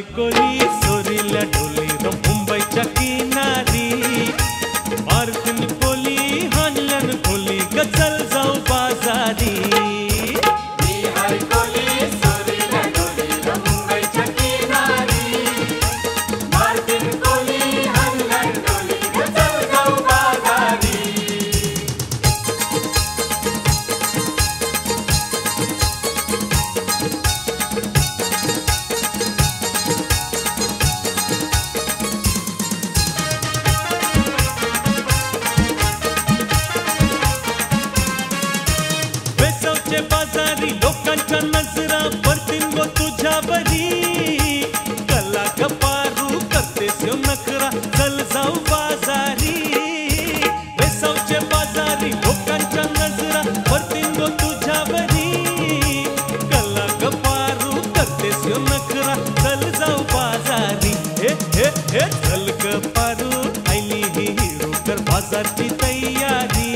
हाय कोली सोरीला डोली र मुंबईच्या किनारी मारतीन कोली हाणल्यान खोली गचल जाऊ बाजारी मी हाय कोली सोरीला डोली र मुंबईच्या किनारी मारतीन कोली हाणल्यान डोली गचल जाऊ बाजारी वेसवचे बाजारी लोकांच्या नजरा पडतील गो तुझ्यावरी कला कपारू करतेस यो नखरा चल जाऊ बाजारी वेसवचे बाजारी लोकांच्या नजरा पडतील गो तुझ्यावरी कला कपारू करतेस यो नखरा चल जाऊ बाजारी हे हे हे चल कपारू आईली ही हिरो कर बाजारची तयारी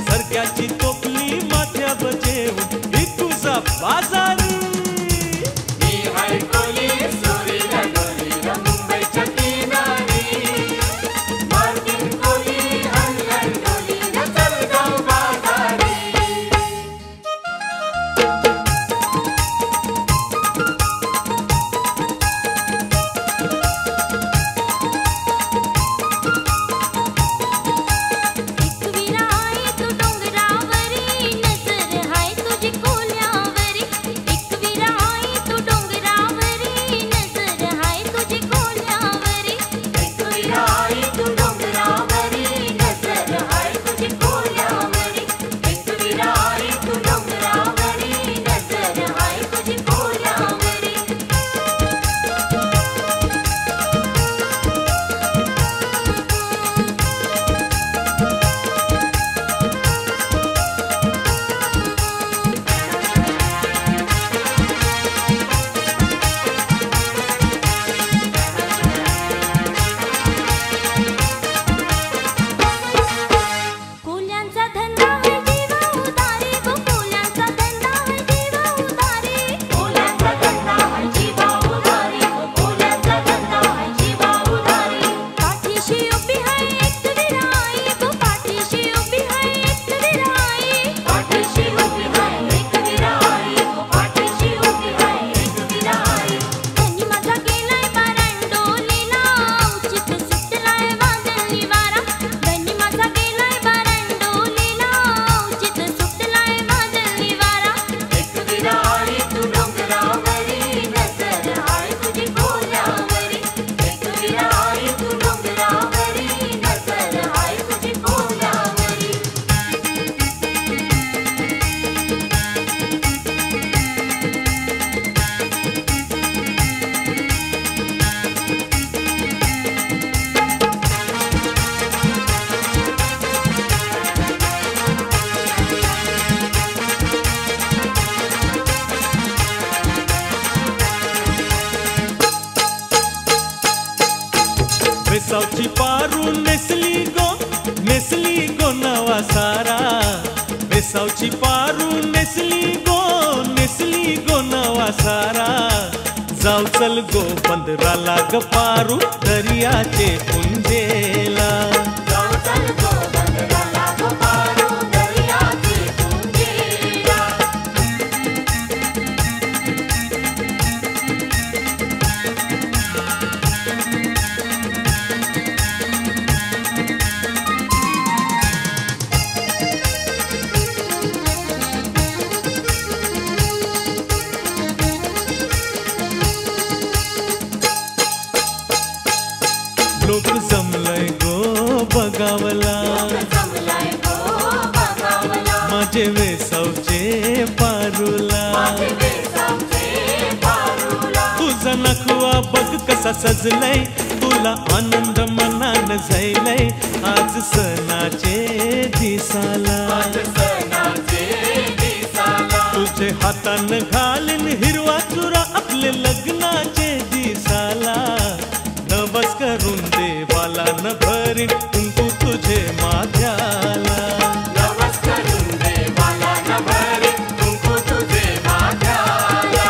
सरक्याची टोपली माथ्यावर जेवून ही तुझा बाजार मी हाय कोली सोरीला डोली र मुंबईच्या किनारी मारतीन कोली हाणल्यान डोली गचल जाऊ बाजारी एकविरा आहे तू डोंगरावरी नजर हाय तुझी कोल्यावरी एकविरा आहे तू डोंगरावरी नजर हाय तुझी कोल्यावरी एकविरा आहे तू डोंगरावरी नजर हाय तुझी कोल्यावरी एकविरा आहे तू डोंगरावरी नजर हाय तुझी कोल्यावरी कोल्यांचा धंदा है जीवा उदारी गो कोल्यांचा धंदा है जीवा उदारी कोल्यांचा धंदा हाय जीवा उदारी कोल्यांचा धंदा हाय जीवा उदारी पाठीशी उभी है एकविरा आई गो पाठीशी उभी है एकविरा आई पाठीशी उभी हाय एकविरा आई पाठीशी उभी हाय एकविरा आई त्यांनी माझा गेलाय बारांडोलीला उचित सुटलाय वादळी वारा त्यांनी माझा गेलाय बारांडोलीला उचित सुटलाय वादळी वारा एकविरा आई तू डोंगरावरी नजर हाय तुझी कोल्यावरी एकविरा आई तू डोंगरावरी नजर हाय तुझी कोल्यावरी वेसावची पारू नेसली गो नवा सारा वेसावची पारू नेसली गो नवा सारा जाऊ चल गो बंदराला ग पारू दर्याचे पुंजेला जाऊ चल गो बंदराला गो पारू दर्याचे पुंजेला लोक जमलय गो बगावला जमलाय गो बगावला माझे वेसावचे पारूला माझे वेसावचे पारूला तुझा नखवा बघ कसा सजलय तुला आनंद मनान झैलय आज सणाचे दिसाला आज सणाचे दिसाला तुझे हातान घालीन हिरवा चुरा आपले लग्नाचे दिसाला नवस करून देवाला न भरीन कुंकू तुझे माझ्याला नवस करून देवाला न भरीन कुंकू तुझे माझ्याला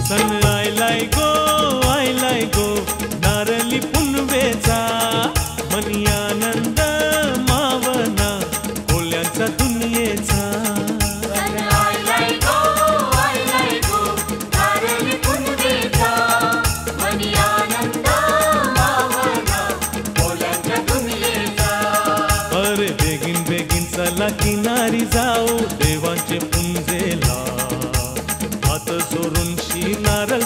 सन आयलाय गो नारली पुनवेचा मनी आनंद मावना कोल्यांचा दुनियेचा अरे बेगीन बेगीन चला किनारी जाऊ देवांचे पुंजेला हात जोडून शी नारळ